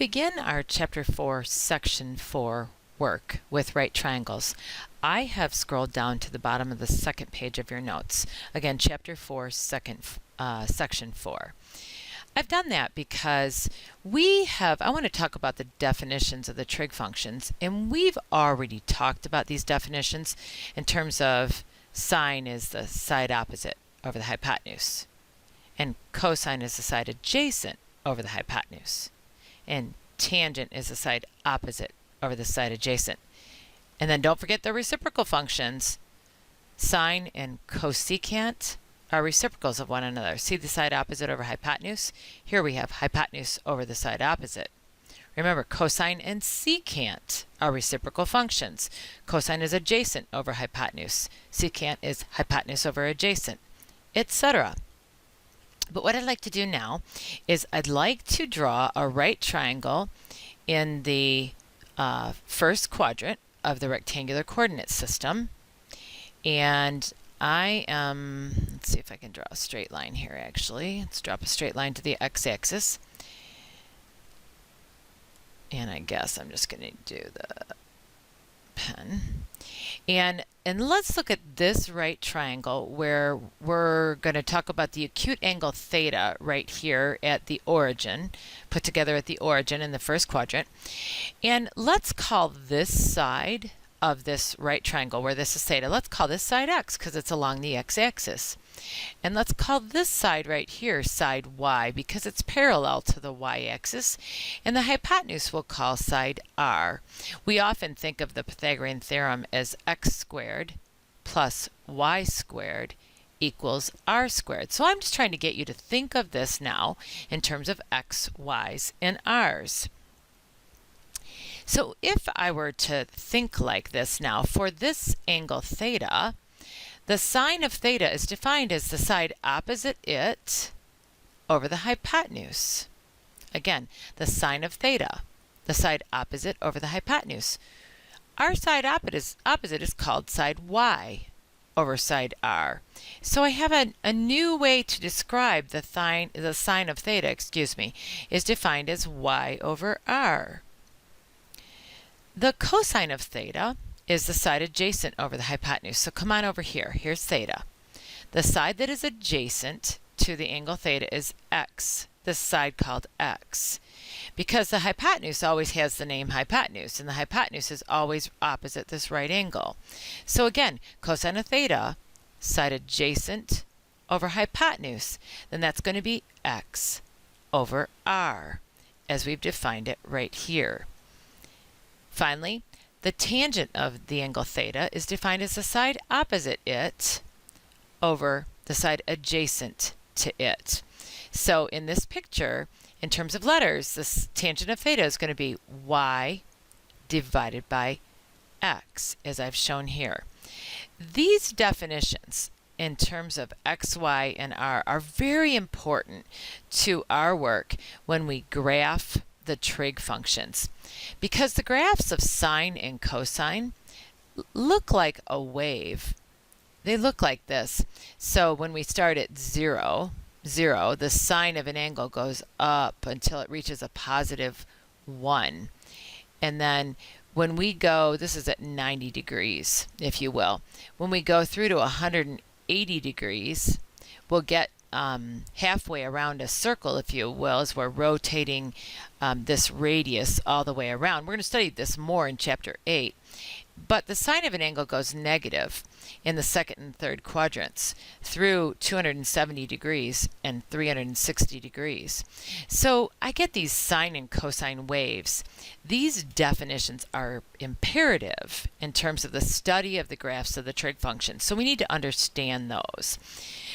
begin our Chapter 4, Section 4 work with right triangles, I have scrolled down to the bottom of the second page of your notes. Again, Chapter 4, Section 4. I've done that because I want to talk about the definitions of the trig functions, and we've already talked about these definitions in terms of sine is the side opposite over the hypotenuse, and cosine is the side adjacent over the hypotenuse, and tangent is the side opposite over the side adjacent. And then don't forget the reciprocal functions. Sine and cosecant are reciprocals of one another. See the side opposite over hypotenuse? Here we have hypotenuse over the side opposite. Remember, cosine and secant are reciprocal functions. Cosine is adjacent over hypotenuse. Secant is hypotenuse over adjacent, etc. But what I'd like to do now is I'd like to draw a right triangle in the first quadrant of the rectangular coordinate system. And let's see if I can draw a straight line here actually. Let's drop a straight line to the x-axis. And I guess I'm just going to do the pen. And let's look at this right triangle where we're going to talk about the acute angle theta right here at the origin, put together at the origin in the first quadrant. And let's call this side of this right triangle where this is theta, let's call this side x because it's along the x-axis. And let's call this side right here side y because it's parallel to the y-axis. And the hypotenuse we'll call side r. We often think of the Pythagorean theorem as x squared plus y squared equals r squared. So I'm just trying to get you to think of this now in terms of x, y's, and r's. So if I were to think like this now, for this angle theta, the sine of theta is defined as the side opposite it over the hypotenuse. Again, the sine of theta, the side opposite over the hypotenuse. Our side opposite is called side y over side r. So I have a new way to describe the sine of theta, is defined as y over r. The cosine of theta is the side adjacent over the hypotenuse. So come on over here. Here's theta. The side that is adjacent to the angle theta is x, this side called x. Because the hypotenuse always has the name hypotenuse, and the hypotenuse is always opposite this right angle. So again, cosine of theta, side adjacent over hypotenuse, then that's going to be x over r, as we've defined it right here. Finally, the tangent of the angle theta is defined as the side opposite it over the side adjacent to it. So in this picture, in terms of letters, the tangent of theta is going to be y divided by x, as I've shown here. These definitions in terms of x, y, and r are very important to our work when we graph the trig functions, because the graphs of sine and cosine look like a wave. They look like this. So when we start at 0, the sine of an angle goes up until it reaches a positive 1. And then when we go, this is at 90 degrees, if you will. When we go through to 180 degrees, we'll get halfway around a circle, if you will, as we're rotating this radius all the way around. We're going to study this more in Chapter 8. But the sine of an angle goes negative in the second and third quadrants through 270 degrees and 360 degrees. So I get these sine and cosine waves. These definitions are imperative in terms of the study of the graphs of the trig functions. So we need to understand those.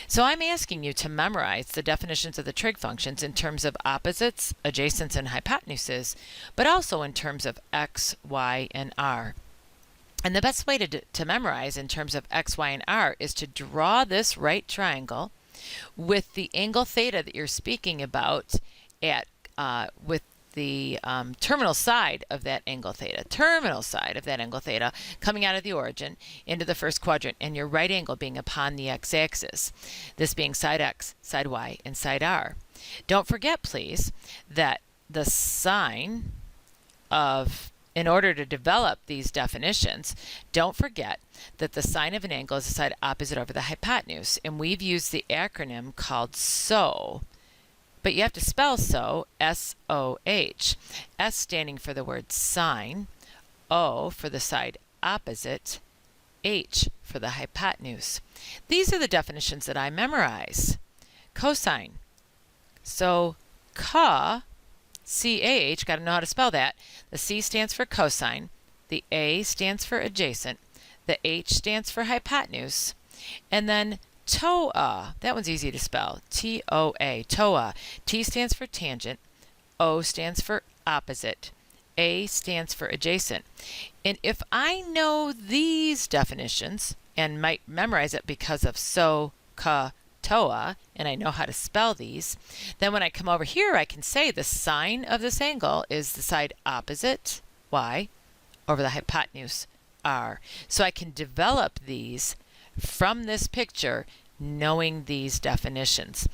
So I'm asking you to memorize the definitions of the trig functions in terms of opposites, adjacents, and hypotenuses, but also in terms of x, y, and r. And the best way to memorize in terms of x, y, and r is to draw this right triangle with the angle theta that you're speaking about with the terminal side of that angle theta, coming out of the origin into the first quadrant, and your right angle being upon the x-axis, this being side x, side y, and side r. Don't forget, please, that the sine of, in order to develop these definitions, don't forget that the sine of an angle is the side opposite over the hypotenuse. And we've used the acronym called SO. But you have to spell SO, S-O-H. S standing for the word sine, O for the side opposite, H for the hypotenuse. These are the definitions that I memorize. Cosine. So, C-A-H, got to know how to spell that. The C stands for cosine, the A stands for adjacent, the H stands for hypotenuse, and then TOA, that one's easy to spell, T-O-A, TOA. T stands for tangent, O stands for opposite, A stands for adjacent. And if I know these definitions and might memorize it because of SO, CA, TOA, and I know how to spell these, then when I come over here I can say the sine of this angle is the side opposite, Y, over the hypotenuse, R. So I can develop these from this picture knowing these definitions.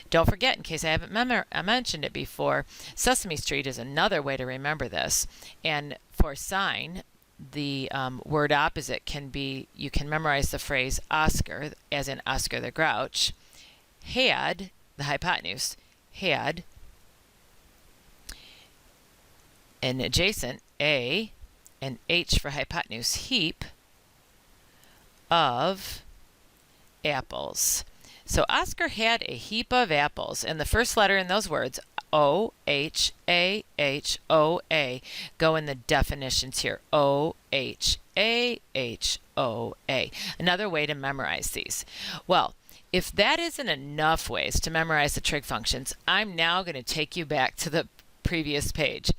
Don't forget, in case I haven't mentioned it before, Sesame Street is another way to remember this. And for sine, the word opposite can be, you can memorize the phrase Oscar, as in Oscar the Grouch, had, the hypotenuse, had, an adjacent, A, and H for hypotenuse, heap of apples. So Oscar had a heap of apples, and the first letter in those words, O-H-A-H-O-A, go in the definitions here, O-H-A-H-O-A. Another way to memorize these. Well, if that isn't enough ways to memorize the trig functions, I'm now going to take you back to the previous page.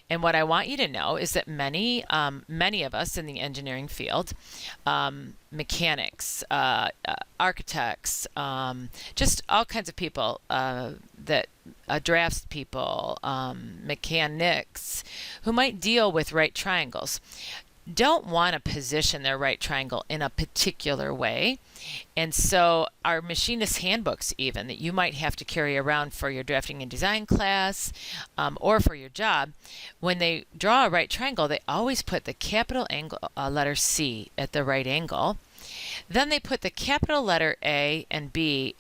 And what I want you to know is that many of us in the engineering field, mechanics, architects, just all kinds of people that drafts people, mechanics, who might deal with right triangles, don't want to position their right triangle in a particular way. And so our machinist handbooks even that you might have to carry around for your drafting and design class or for your job, when they draw a right triangle, they always put the capital angle, letter C at the right angle. Then they put the capital letter A and B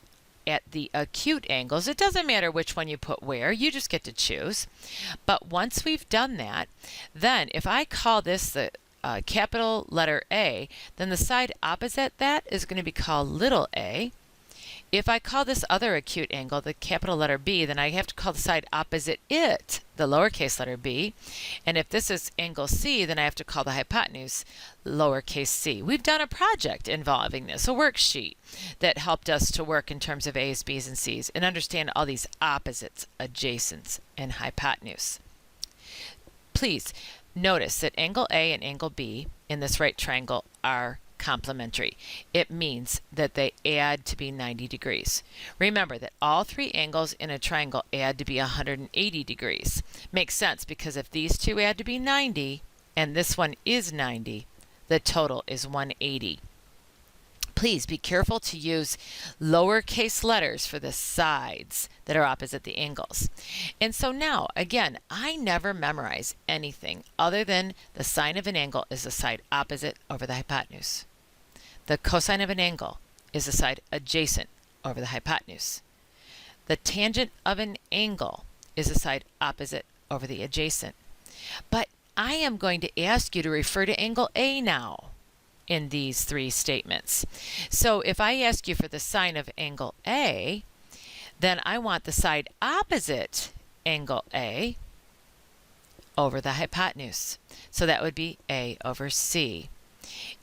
at the acute angles. It doesn't matter which one you put where, you just get to choose. But once we've done that, then if I call this the capital letter A, then the side opposite that is going to be called little a. If I call this other acute angle the capital letter B, then I have to call the side opposite it the lowercase letter b. And if this is angle C, then I have to call the hypotenuse lowercase c. We've done a project involving this, a worksheet that helped us to work in terms of A's, B's, and C's and understand all these opposites, adjacents, and hypotenuse. Please notice that angle A and angle B in this right triangle are complementary. It means that they add to be 90 degrees. Remember that all three angles in a triangle add to be 180 degrees. Makes sense because if these two add to be 90 and this one is 90, the total is 180. Please be careful to use lowercase letters for the sides that are opposite the angles. And so now, again, I never memorize anything other than the sine of an angle is the side opposite over the hypotenuse. The cosine of an angle is the side adjacent over the hypotenuse. The tangent of an angle is the side opposite over the adjacent. But I am going to ask you to refer to angle A now in these three statements. So if I ask you for the sine of angle A, then I want the side opposite angle A over the hypotenuse. So that would be A over C.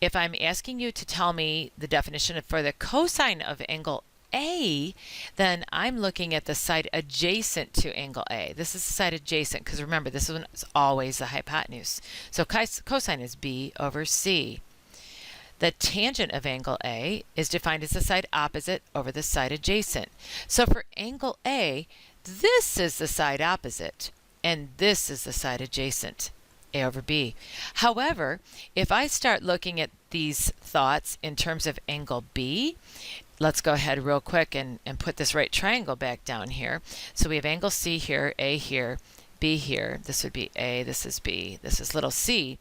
If I'm asking you to tell me the definition for the cosine of angle A, then I'm looking at the side adjacent to angle A. This is the side adjacent because remember, this one is always the hypotenuse. So cosine is B over C. The tangent of angle A is defined as the side opposite over the side adjacent. So for angle A, this is the side opposite, and this is the side adjacent, A over B. However, if I start looking at these thoughts in terms of angle B, let's go ahead real quick and put this right triangle back down here. So we have angle C here, A here, B here. This would be A, this is B, this is little c.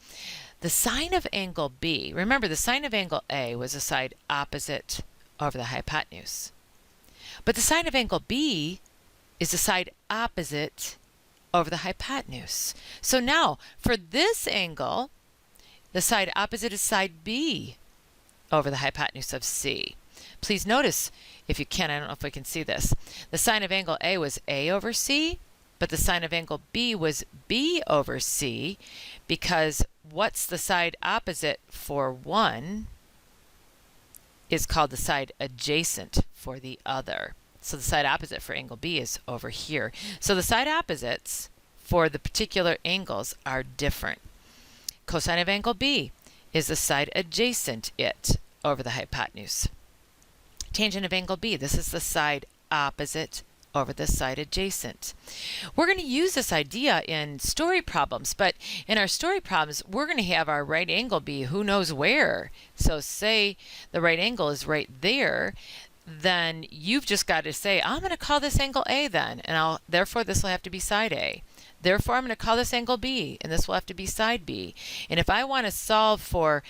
The sine of angle B, remember the sine of angle A was the side opposite over the hypotenuse. But the sine of angle B is the side opposite over the hypotenuse. So now, for this angle, the side opposite is side B over the hypotenuse of C. Please notice, if you can, I don't know if we can see this, the sine of angle A was A over C, but the sine of angle B was B over C, because what's the side opposite for one is called the side adjacent for the other. So the side opposite for angle B is over here. So the side opposites for the particular angles are different. Cosine of angle B is the side adjacent it over the hypotenuse. Tangent of angle B, this is the side opposite over the side adjacent. We're going to use this idea in story problems, but in our story problems, we're going to have our right angle be who knows where. So say the right angle is right there, then you've just got to say, I'm going to call this angle A then, and therefore this will have to be side A. Therefore, I'm going to call this angle B, and this will have to be side B. And if I want to solve for,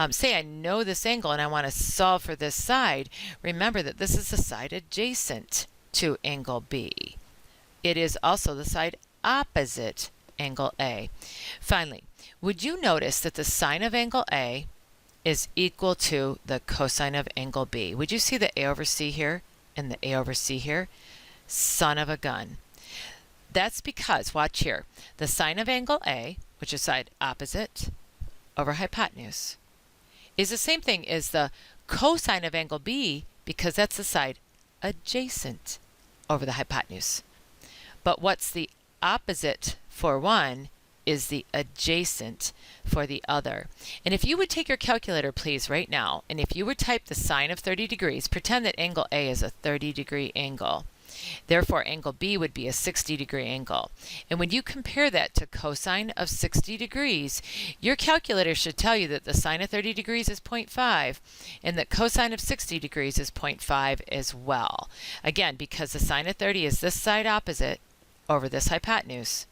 say I know this angle and I want to solve for this side, remember that this is the side adjacent to angle B. It is also the side opposite angle A. Finally, would you notice that the sine of angle A is equal to the cosine of angle B? Would you see the A over C here and the A over C here? Son of a gun. That's because, watch here, the sine of angle A, which is side opposite over hypotenuse, is the same thing as the cosine of angle B, because that's the side adjacent over the hypotenuse. But what's the opposite for one is the adjacent for the other. And if you would take your calculator, please, right now, and if you would type the sine of 30 degrees, pretend that angle A is a 30-degree angle. Therefore, angle B would be a 60-degree angle. And when you compare that to cosine of 60 degrees, your calculator should tell you that the sine of 30 degrees is 0.5 and that cosine of 60 degrees is 0.5 as well. Again, because the sine of 30 is this side opposite over this hypotenuse,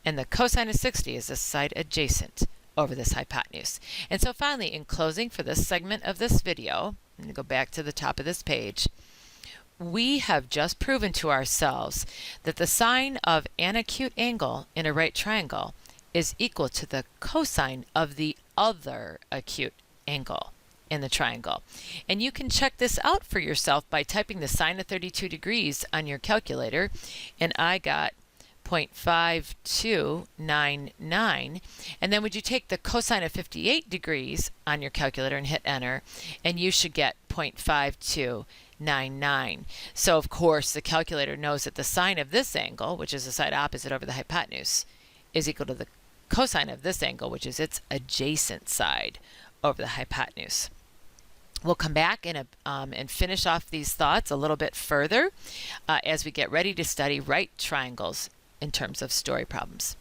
and the cosine of 60 is this side adjacent over this hypotenuse. And so finally, in closing for this segment of this video, I'm going to go back to the top of this page, we have just proven to ourselves that the sine of an acute angle in a right triangle is equal to the cosine of the other acute angle in the triangle. And you can check this out for yourself by typing the sine of 32 degrees on your calculator, and I got 0.5299. And then would you take the cosine of 58 degrees on your calculator and hit enter, and you should get 0.5299. So of course the calculator knows that the sine of this angle, which is the side opposite over the hypotenuse, is equal to the cosine of this angle, which is its adjacent side over the hypotenuse. We'll come back and finish off these thoughts a little bit further as we get ready to study right triangles in terms of story problems.